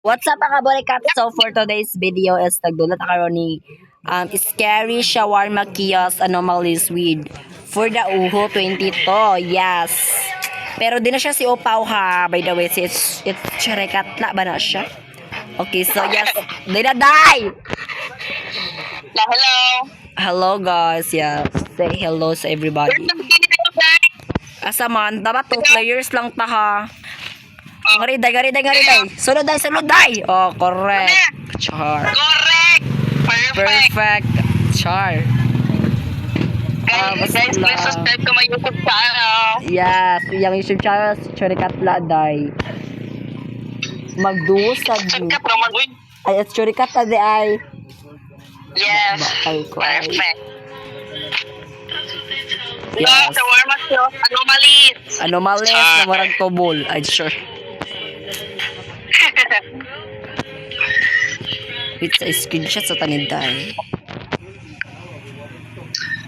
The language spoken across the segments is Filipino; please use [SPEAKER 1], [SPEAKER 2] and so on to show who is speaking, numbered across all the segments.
[SPEAKER 1] What's up mga balikat? So for today's video is nagdulot ako ni Scary Shawarma Kiosk Anomalies with for the Uho 22. Yes. Pero di na siya si Opaw ha. By the way, it's Charekatla ba na siya? Okay, so yes. Di na die!
[SPEAKER 2] Hello.
[SPEAKER 1] Hello guys. Yes. Say hello sa everybody. Asa man, dapat 2 players lang ta ha. Ngariday. Sunod day. Oh, correct. Char.
[SPEAKER 2] Correct.
[SPEAKER 1] Perfect. Char.
[SPEAKER 2] Guys, please subscribe to my YouTube channel.
[SPEAKER 1] Yes, yung YouTube channel si Chorikatla day. Magduo sa
[SPEAKER 2] Subscribe ka mag
[SPEAKER 1] ay at Chorikatla day ay.
[SPEAKER 2] Yes.
[SPEAKER 1] Bakal ko ay.
[SPEAKER 2] Perfect.
[SPEAKER 1] Yes.
[SPEAKER 2] Shawarma Kiosk Anomalies.
[SPEAKER 1] Anomalies na marag tobol. Ay, sure. It's a screenshot sa taninday.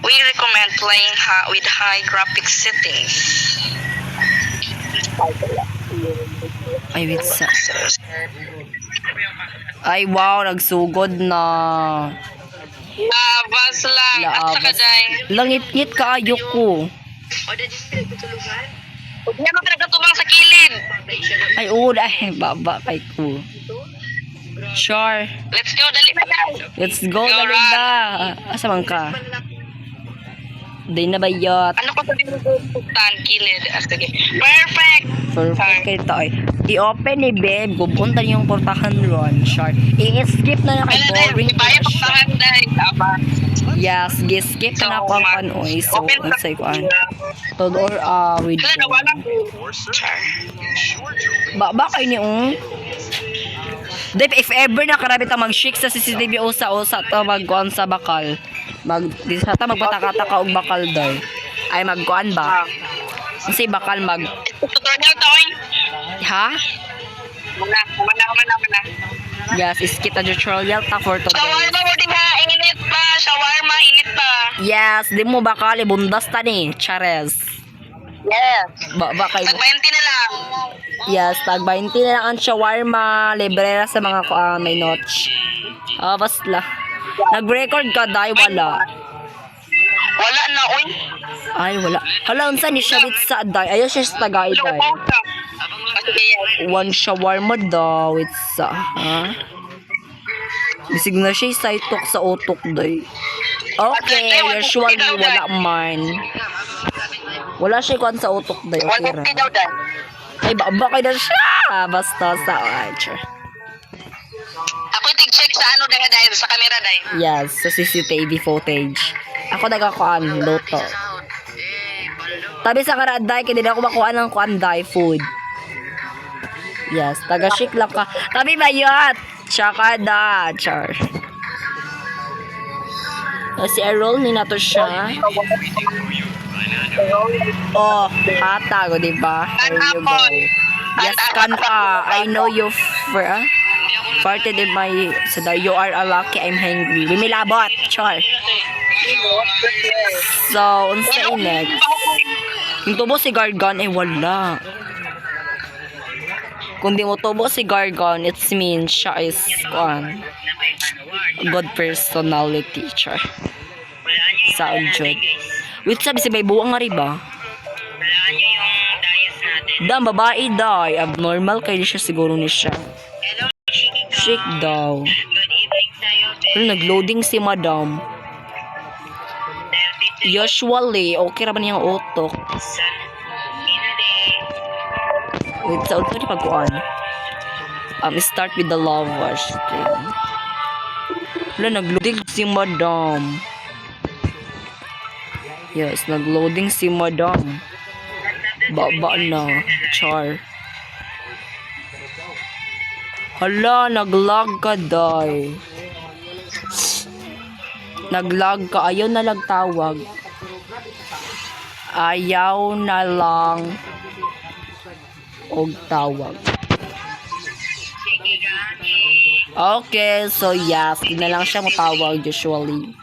[SPEAKER 2] We recommend playing with high graphics settings.
[SPEAKER 1] Ay, wait sa. Ay, wow, nagsugod na.
[SPEAKER 2] Labas lang. At saka day.
[SPEAKER 1] Langit-ngit kaayo ko.
[SPEAKER 2] Huwag niya magkakatumang sa kilid.
[SPEAKER 1] Ay, ay, baba kay ko. Sure.
[SPEAKER 2] Let's go, dali na lang.
[SPEAKER 1] Let's go, dali na. Asa man ka? Day na bayot.
[SPEAKER 2] Ano ko sabihin mo? Kilid. Sige. Perfect.
[SPEAKER 1] Perfect kayo to ay. I-open ni Beb. Gupunta yung portahan ron. Sure. I-skip na kay boring.
[SPEAKER 2] Ibaya pagtahan dahil.
[SPEAKER 1] Yes, skip na ako ang panoy. So, ang say ko an. Todo or with.
[SPEAKER 2] Hala, nawala.
[SPEAKER 1] Ba kayo ni Dep, if ever na karabit ang mag-shake sa CCTV usa-usa to magkuan sa bakal. Di sa ta magpatakataka og bakal doy. Ay magkuan ba? Kasi bakal
[SPEAKER 2] Tutorial to oy.
[SPEAKER 1] Ha?
[SPEAKER 2] Mana.
[SPEAKER 1] Yes, skip na tutorial ta for today.
[SPEAKER 2] Shawarma mo din ha, init pa. Shawarma, init pa.
[SPEAKER 1] Yes, di mo bakal ibundas ta ni. Chares.
[SPEAKER 2] Yes.
[SPEAKER 1] Ba kayo.
[SPEAKER 2] Tag 20 na lang.
[SPEAKER 1] Yes, tag 20 na lang ang shawarma, libre sa mga may notch. Basta. Nag-record ka dahil wala.
[SPEAKER 2] Wala na, oy.
[SPEAKER 1] Ay, wala. Hala, unsa ni siya with sa day. Ayaw siya sa tagay day.
[SPEAKER 2] Sige, yes.
[SPEAKER 1] One shawarma daw with sa, ha? Bisig na siya sa itok sa utok day. Okay, usually wala man. Wala siya kuan sa utok day. Okay ra.
[SPEAKER 2] 150 daw dan.
[SPEAKER 1] Ay, baba kayo na siya. Basta sa archer.
[SPEAKER 2] Ako tig-check sa ano dahil sa camera dahil.
[SPEAKER 1] Yes, sa CCTV footage. Ako nagakuan, loto. Tabi sa karaday, kaya din ako makuha ng kuanday food. Yes, taga-shik lang ka. Tabi bayot! Tsaka da, char. Si Errol, ni nato siya. Oh, hatago, diba? There you go. Yes, kanta. I know you for, parted in my, you are a lucky, I'm hungry. Bimilabot, char. So, unsa next? Yung tubo si Gargan, wala. Kung di mo tubo si Gargan, it means siya is good personality, char. Sound good. Wait, sabi si may buwang nga riba? Dam, babae daw. Abnormal kayo siya siguro ni siya. Shake daw. Pero nag-loading si madam. Usually, okay raman niyang utok. Wait, sa ulit ni pagkuhan. Start with the lovers. Wala, nag-loading si madam. Yes, nag-loading si madam. Baba na. Char. Hala, nag-lag ka, day. Nag-lag ka. Ayaw na lang tawag. Ayaw na lang og tawag. Okay, so yes. Di na lang siya matawag usually.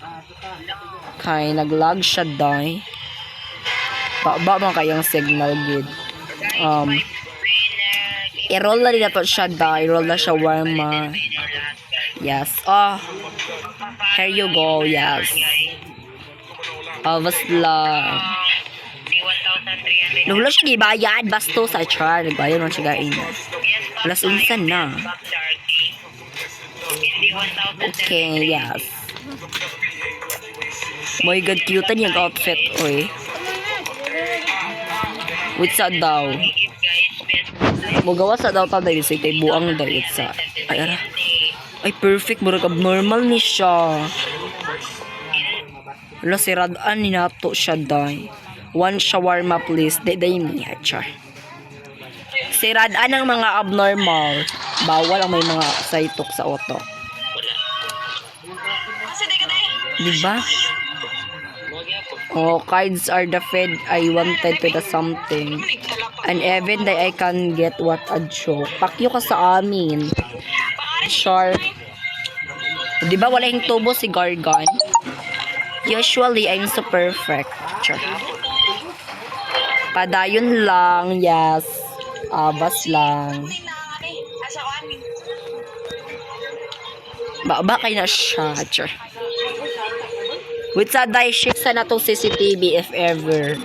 [SPEAKER 1] Kay nag-lag siya, day. Ba man kayong signal good. I-roll na rin na to siya, day. I-roll na siya warma. Yes. Oh. Here you go. Yes. Basla. Wala siya gibayad. Basto sa char. Nagbayad mo siya gain. Alas unsan na. Okay, yes. My God, cute yung outfit. Oy. Wait sa daw. Magawa sa daw ta dahil sa itay buang dahil sa. Ay, ara. Ay, perfect. Murag abnormal ni siya. Wala, siradaan ni nato siya dahil. One shawarma please. Day mi, char. Siradaan ng mga abnormal. Bawal ang may mga saitok sa oto. Diba? Oh, cards are the fed I wanted to the something. And even that I can get what a joke. Pakyo ka sa amin. Sure. Diba wala yung tubo si Gargan? Usually, I'm so perfect. Sure. Padayon lang. Yes. Abas lang. Ba kay na siya. Sure. With sa die shift sa natong CCTV if ever.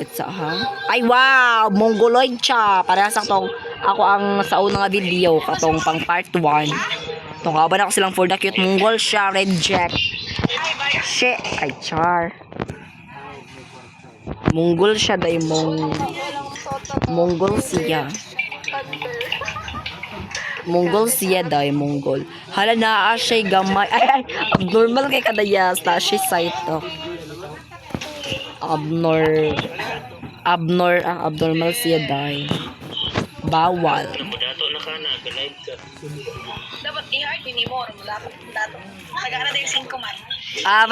[SPEAKER 1] It's ha? Ay wow, mongoloid siya. Para sa tong ako ang sa unang nga video katong pang part 1. Tong kaban ako silang for the cute mongol siya, red jack. Shit, ay char. Mongol siya day Mongol siya. Mongol siya day Mongol. Hala na siya gamay. Ay, abnormal kay kadayas na siya saito. Abnormal siya day. Bawal.
[SPEAKER 2] Dapat i-hard ni mo. Dapat. Nagana tayo 5 man.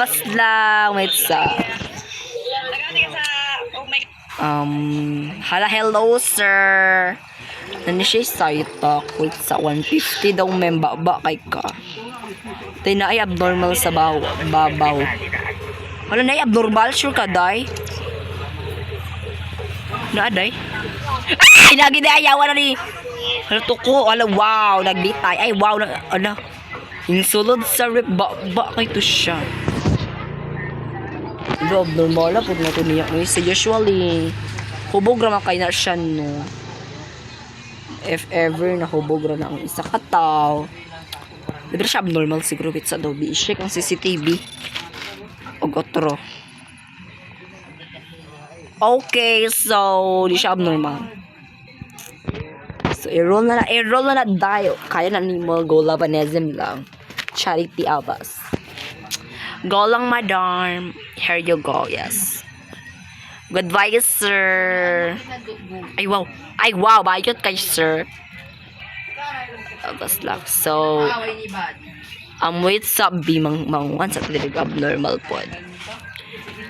[SPEAKER 1] Bas lang. Wait sa.
[SPEAKER 2] Nagana tayo sa... Oh my...
[SPEAKER 1] Hala, hello sir. Nani siya saito. Wait sa 150 daw membaba kay ka. Tayo na ay abnormal sa babaw. Wala na ay abnormal. Sure ka, day? Na, day? Ay, lagi na ayawan na ni. Hala, tuko. Hala, wow. Nagbitay. Ay, wow. Ano? Insulod sa rip. Ba kay to siya. Hala, abnormal na. Pag natuniyak mo. So, usually, hubog raman kayo na siya, no? If ever, nahubog raman ang isa kataw. Diba siya abnormal siguro. With sa Adobe. I-check ang CCTV. O otro. Okay, so di siya abnormal. So i-roll na dayo. Kaya na ni mo go labanism lang. Charity Abas. Go lang madam. Here you go, yes. Goodbye, sir. Ay wow, bayot kay sir. Abas lang. So wait sa manguan sa tilig abnormal pod.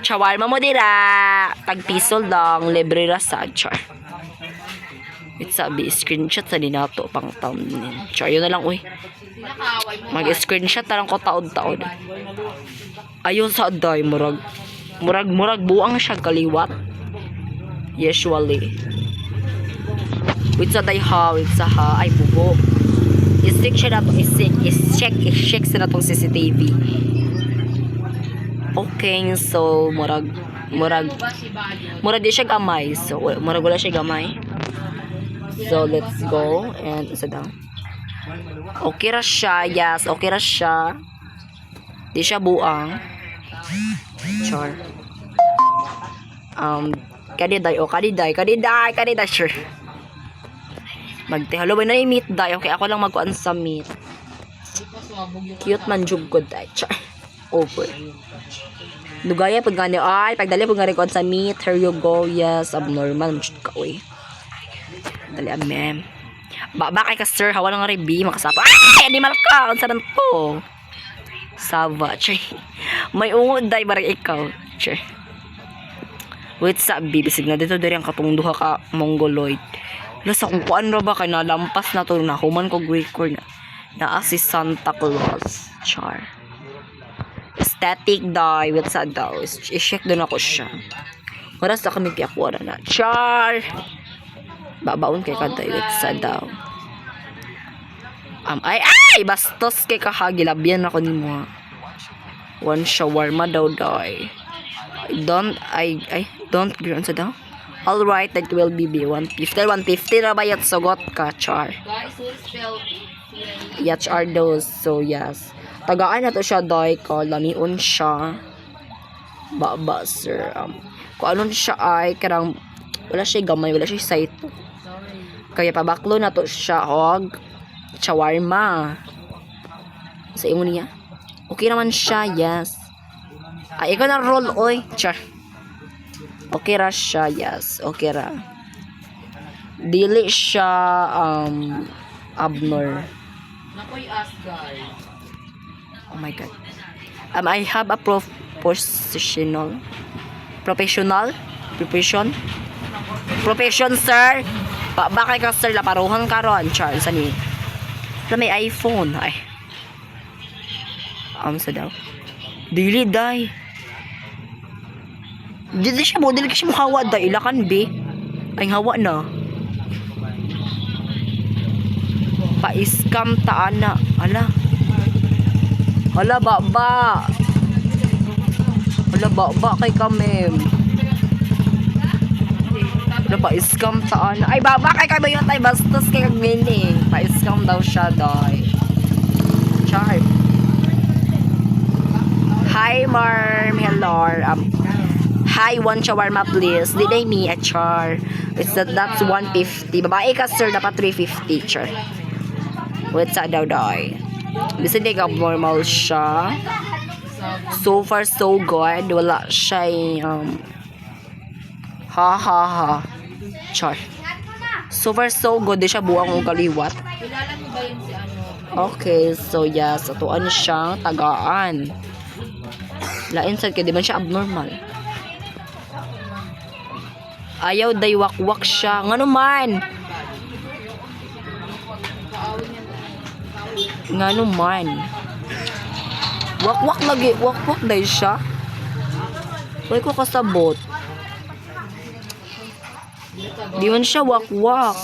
[SPEAKER 1] Shawarma mo dira. Tag-piso lang. Libre ra sa char. Wait sa screenshot sa dinato pang thumbnail. Char, yun na lang, uy. Mag-screenshot na lang ko taod-taod. Ayun sa aday, murag buang siya kaliwat. Usually. Wait sa day ha, wait sa ha. Ay, bubo. I-check siya na to. I-check sa na tong CCTV. Okay, so murag di siya gamay. So murag wala siya gamay. So let's go and isa daw. Okay ra siya. Yes, okay ra siya. Di siya buang. Char. Kadiday sure. Magtihalo ba na yung meat day? Okay, ako lang magkuan sa meat. Cute man jug good day. Char. Over. Lugaya pag gani ay pagdali pag gani sa meat. Here you go. Yes, abnormal mo ka oy. Dali ma'am. Ba kay ka sir, hawa nga rebi makasapa. Ay, animal ka. Unsa nan to? Sava, che. May ungod day barang ikaw, che. Wait sa bibisig na dito dari ang katong duha ka mongoloid. Lasa kung kuan ra ba kay nalampas na to na human ko record na si Santa Claus. Char. Static die with sa daw. I-check doon ako siya. Maras na kami kiyakuha na. Char! Babaon kay kaday with sa daw. Ay bastos kay kahagilabyan ako nimo. One shawarma daw day. Don't grant sa daw. All right, that will be 150 na ba yat sugot ka char.
[SPEAKER 3] Guys, who spell
[SPEAKER 1] Yat are those. So yes. Tagaan na to siya day ko lamion siya. Baba sir. Kung anon siya ay karang wala siya gamay, wala siya site. Kaya pabaklo na to siya og shawarma. Sa imo niya. Okay naman siya, yes. Ay, ikaw na roll, oy. Char. Okay ra siya, yes. Okay ra. Dili siya, abnor.
[SPEAKER 3] Nakoy Asgard.
[SPEAKER 1] Oh my God. I have a profession, sir. Bakay ka, sir. Laparuhan ka ron, Char. Isa ni. May iPhone. Ay. Sa daw. Dili, day. Dili siya mo. Dili siya mo hawa, day. Ilakan, be. Ay, hawa na. Pa-scam taan na. Ala. Ala, baba. Ala, baba kay kami. Ala, pa-scam taan na. Ay, baba kay kami yun, tay. Bastos kay kagmining. Pa-scam daw siya, day. Char. Hi, Marm. Hello. Hi, one shawarma, please. Did I me a char? That's 150. Babae ka, sir. Dapat 350, char. What's that daw, day? Bisa di ka normal siya. So far, so good. Wala siya, ha. Char. So far, so good. Di siya buwang o kaliwat.
[SPEAKER 3] Kilala mo ba yun si ano?
[SPEAKER 1] Okay, so yes. Ito ano siyang tagaan. Lain sad kay di man siya abnormal. Ayaw day wakwak siya. Ngano man? Ngano man? Wakwak lagi, wakwak day siya. Wala ko kasabot. Di man siya wakwak.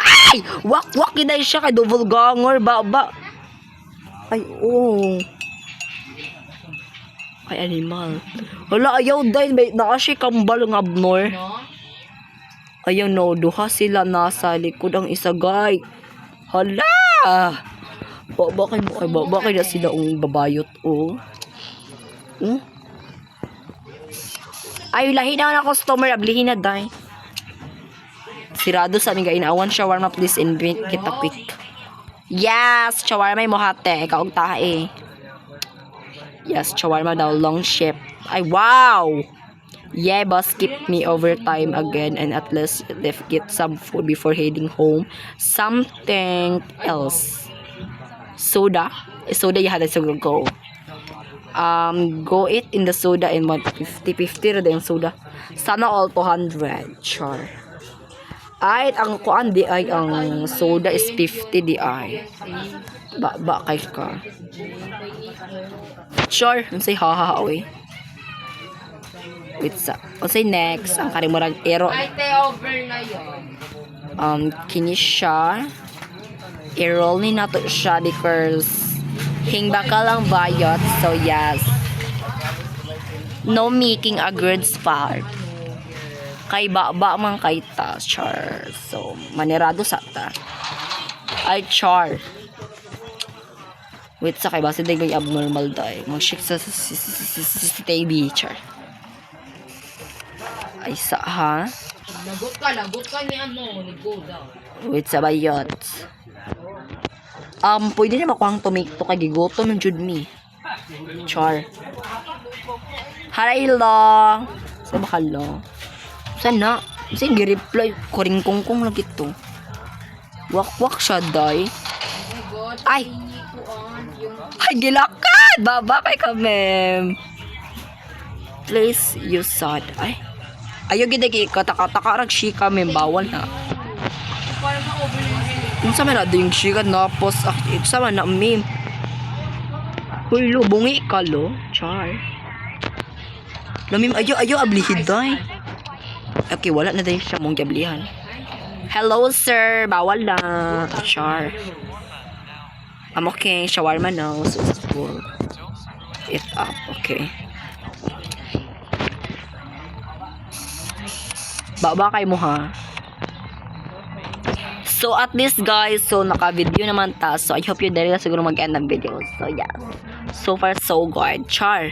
[SPEAKER 1] Ay! Wakwak day siya kay double ganger ba. Ay, oh. Ay, animal. Wala, ayaw dahil naa siya kambal ng abnor.
[SPEAKER 3] No?
[SPEAKER 1] Ayaw no, duha sila nasa likod ang isa guy. Hala! Bakit na sila ang babayot, oh. Ay, lahi na ang customer, ablihin na dahil. Sirado sa aming gainaawan, shawarma please invite kita quick. Yes, shawarma mo hate, kaog tae. Yes, shawarma daw, long ship. Ay, wow! Yeah, boss, keep me overtime again and at least get some food before heading home. Something else. Soda? Soda, you had to go. Go eat in the soda in 150 rin yung soda. Sana all 200. Char. Ay, ang kuan di ay, ang soda is 50 di ay. Ba kay ka. Sure, say ha away. Wait sa. Say next, ang karimurag ero.
[SPEAKER 3] Ay, te over na yun.
[SPEAKER 1] Kini siya. I-roll ni nato siya because hingbaka lang bayot. So yes. No making a good spot. Kay ba man kay ta, char. So, manerado sa ta. Ay, char. Wait sa kay base day gay abnormal day. Mag-shake sa TV, char. Ay sa ha.
[SPEAKER 3] Lagot ka ni ano, ni Goda.
[SPEAKER 1] Wait sa bayot. Pwede na makuhang tomato kay gigoto ng jud me. Char. Hello. Sa bakalo. Sana. Kasi gi-reply kuring kongkong lagi to. Wak siya day. Ay. Ay, gilakad! Baba kay kami. Please, you sad. Ay. Ayaw gina kataka-taka rag shika mem bawal na. Kung sa man na yung shika na post sa man na meme. Hoy lo, bungi ka lo. Char. Lamim ayaw ablihid day. Okay, wala na din siya mong gablihan. Hello, sir. Bawal na. Char. Okay. Shawarma now. Successful. It up. Okay. Baba kayo mo ha. So at least guys, so naka-video naman ta. So I hope you dali na siguro mag-end ng video. So yeah. So far so good. Char.